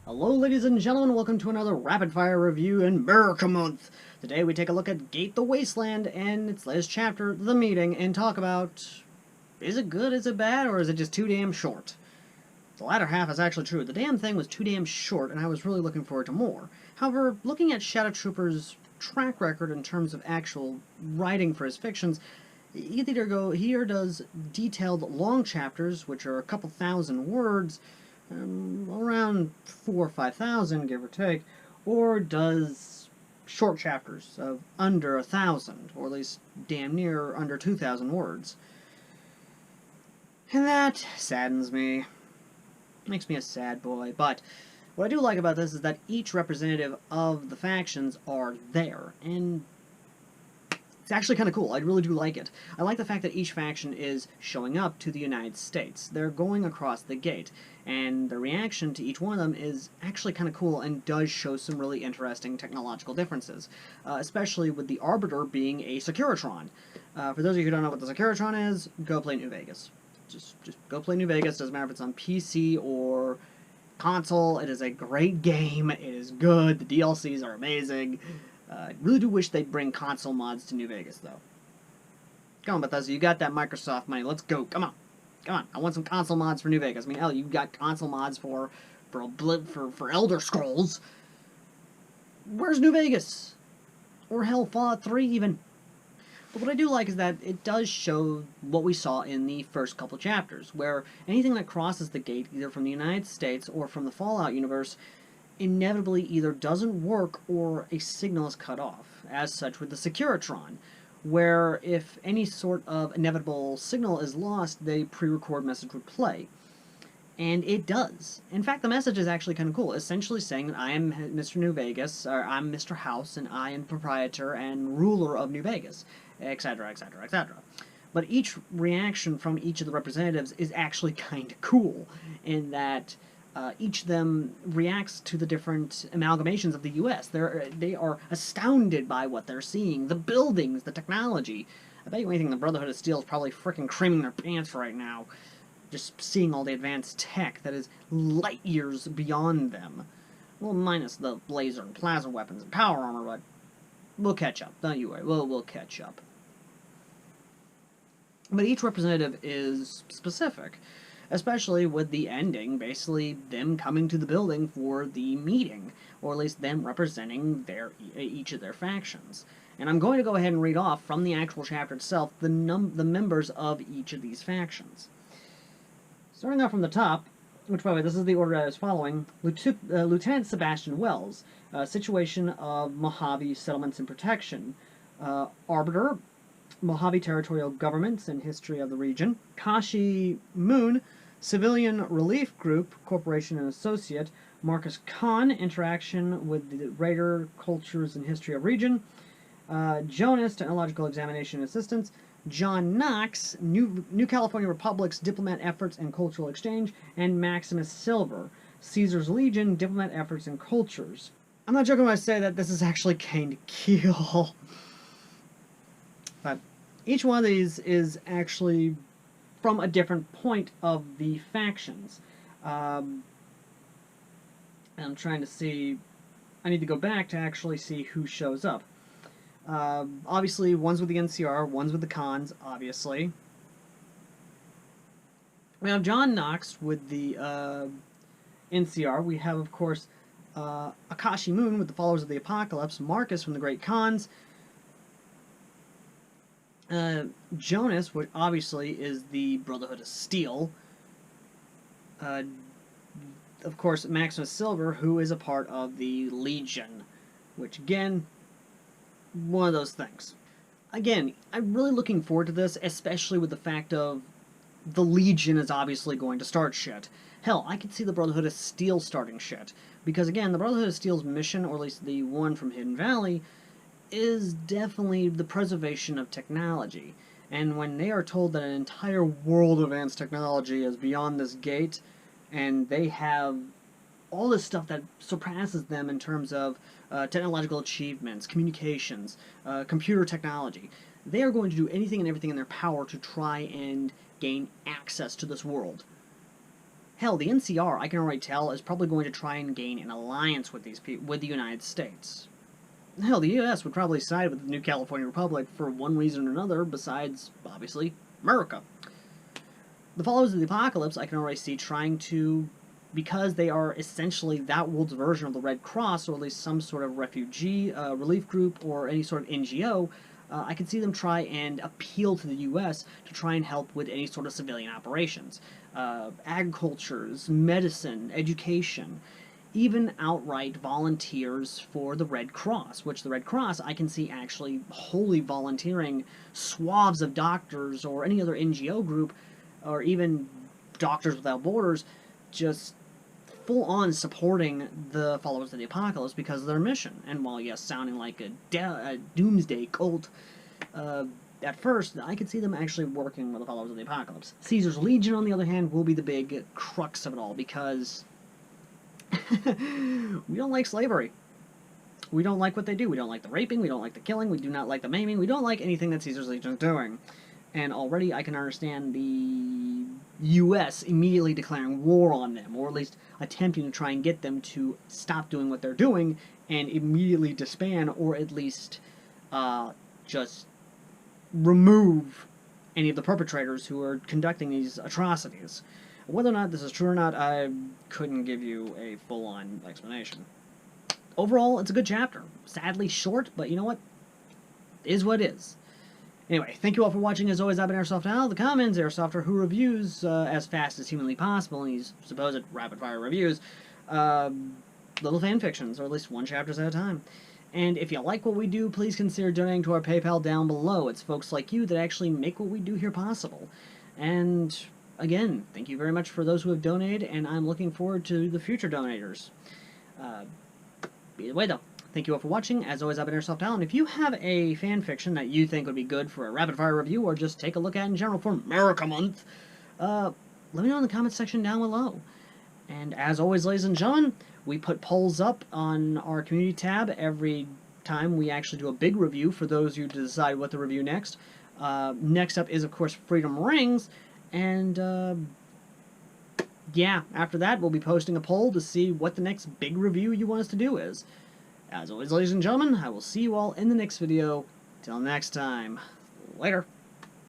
Hello ladies and gentlemen, welcome to another rapid fire review in America Month. Today we take a look at Gate the Wasteland and its latest chapter, The Meeting, and talk about, is it good, is it bad, or is it just too damn short? The latter half is actually true. The damn thing was too damn short and I was really looking forward to more. However, looking at Shadow Trooper's track record in terms of actual writing for his fictions, he either does detailed long chapters, which are a couple thousand words, around 4,000 or 5,000, give or take, or does short chapters of under 1,000, or at least damn near under 2,000 words. And that saddens me. Makes me a sad boy. But what I do like about this is that each representative of the factions are there, and it's actually kind of cool. I really do like it. I like the fact that each faction is showing up to the United States. They're going across the gate, and the reaction to each one of them is actually kind of cool and does show some really interesting technological differences, especially with the Arbiter being a Securitron. For those of you who don't know what the Securitron is, go play New Vegas. Just go play New Vegas. Doesn't matter if it's on PC or console. It is a great game. It is good. The DLCs are amazing. I really do wish they'd bring console mods to New Vegas, though. Come on, Bethesda, you got that Microsoft money. Let's go. Come on. Come on. I want some console mods for New Vegas. I mean, hell, you got console mods for Elder Scrolls. Where's New Vegas? Or hell, Fallout 3 even. But what I do like is that it does show what we saw in the first couple chapters, where anything that crosses the gate, either from the United States or from the Fallout universe, inevitably either doesn't work or a signal is cut off, as such with the Securitron, where if any sort of inevitable signal is lost, the pre-record message would play. And it does. In fact, the message is actually kind of cool, essentially saying that I am Mr. New Vegas, or I'm Mr. House, and I am proprietor and ruler of New Vegas, etc., etc., etc. But each reaction from each of the representatives is actually kind of cool, in that each of them reacts to the different amalgamations of the U.S. They are astounded by what they're seeing, the buildings, the technology. I bet you anything the Brotherhood of Steel is probably freaking creaming their pants right now, just seeing all the advanced tech that is light years beyond them. Well, minus the laser and plasma weapons and power armor, but we'll catch up. Don't you worry, we'll catch up. But each representative is specific, especially with the ending, basically them coming to the building for the meeting, or at least them representing each of their factions. And I'm going to go ahead and read off from the actual chapter itself the members of each of these factions. Starting off from the top, which, by the way, this is the order I was following, Lieutenant Sebastian Wells, Situation of Mojave Settlements and Protection, Arbiter, Mojave Territorial Governments and History of the Region, Kashi Moon, Civilian Relief Group, Corporation and Associate, Marcus Kahn, Interaction with the Raider Cultures and History of Region, Jonas, Technological Examination and Assistance, John Knox, New California Republic's Diplomat Efforts and Cultural Exchange, and Maximus Silver, Caesar's Legion, Diplomat Efforts and Cultures. I'm not joking when I say that this is actually kind of cool. But each one of these is actually from a different point of the factions. I'm trying to see... I need to go back to actually see who shows up. Obviously, one's with the NCR, one's with the Cons, obviously. We have John Knox with the NCR. We have, of course, Akashi Moon with the Followers of the Apocalypse, Marcus from the Great Cons, Jonas, which obviously is the Brotherhood of Steel. Of course, Maximus Silver, who is a part of the Legion, which, again, one of those things. Again, I'm really looking forward to this, especially with the fact of the Legion is obviously going to start shit. Hell, I could see the Brotherhood of Steel starting shit. Because, again, the Brotherhood of Steel's mission, or at least the one from Hidden Valley, is definitely the preservation of technology. And when they are told that an entire world of advanced technology is beyond this gate, and they have all this stuff that surpasses them in terms of technological achievements, communications, computer technology, they are going to do anything and everything in their power to try and gain access to this world. Hell, the NCR, I can already tell, is probably going to try and gain an alliance with with the United States. Hell, the U.S. would probably side with the New California Republic for one reason or another, besides, obviously, America. The followers of the apocalypse, I can already see trying to, because they are essentially that world's version of the Red Cross, or at least some sort of refugee relief group, or any sort of NGO, I can see them try and appeal to the U.S. to try and help with any sort of civilian operations. Agricultures, medicine, education, even outright volunteers for the Red Cross, which the Red Cross I can see actually wholly volunteering swaths of doctors or any other NGO group, or even Doctors Without Borders, just full-on supporting the followers of the apocalypse because of their mission. And while, yes, sounding like a doomsday cult, at first, I could see them actually working with the followers of the apocalypse. Caesar's Legion, on the other hand, will be the big crux of it all, because we don't like slavery. We don't like what they do. We don't like the raping. We don't like the killing. We do not like the maiming. We don't like anything that Caesar's Legion is doing. And already I can understand the U.S. immediately declaring war on them, or at least attempting to try and get them to stop doing what they're doing and immediately disband, or at least just remove any of the perpetrators who are conducting these atrocities. Whether or not this is true or not, I couldn't give you a full-on explanation. Overall, it's a good chapter. Sadly short, but you know what? It is what it is. Anyway, thank you all for watching. As always, I've been Airsoft Al. The comments, Airsofter, who reviews as fast as humanly possible in these supposed rapid-fire reviews, little fan fictions, or at least one chapters at a time. And if you like what we do, please consider donating to our PayPal down below. It's folks like you that actually make what we do here possible. And again, thank you very much for those who have donated, and I'm looking forward to the future donators. Either way, though, thank you all for watching. As always, I've been Airsoft Al, and if you have a fan fiction that you think would be good for a rapid-fire review, or just take a look at in general for America Month, let me know in the comments section down below. And as always, ladies and gentlemen, we put polls up on our community tab every time we actually do a big review for those of you to decide what to review next. Next up is, of course, Freedom Rings, and yeah, after that, we'll be posting a poll to see what the next big review you want us to do is. As always, ladies and gentlemen, I will see you all in the next video. Till next time, later.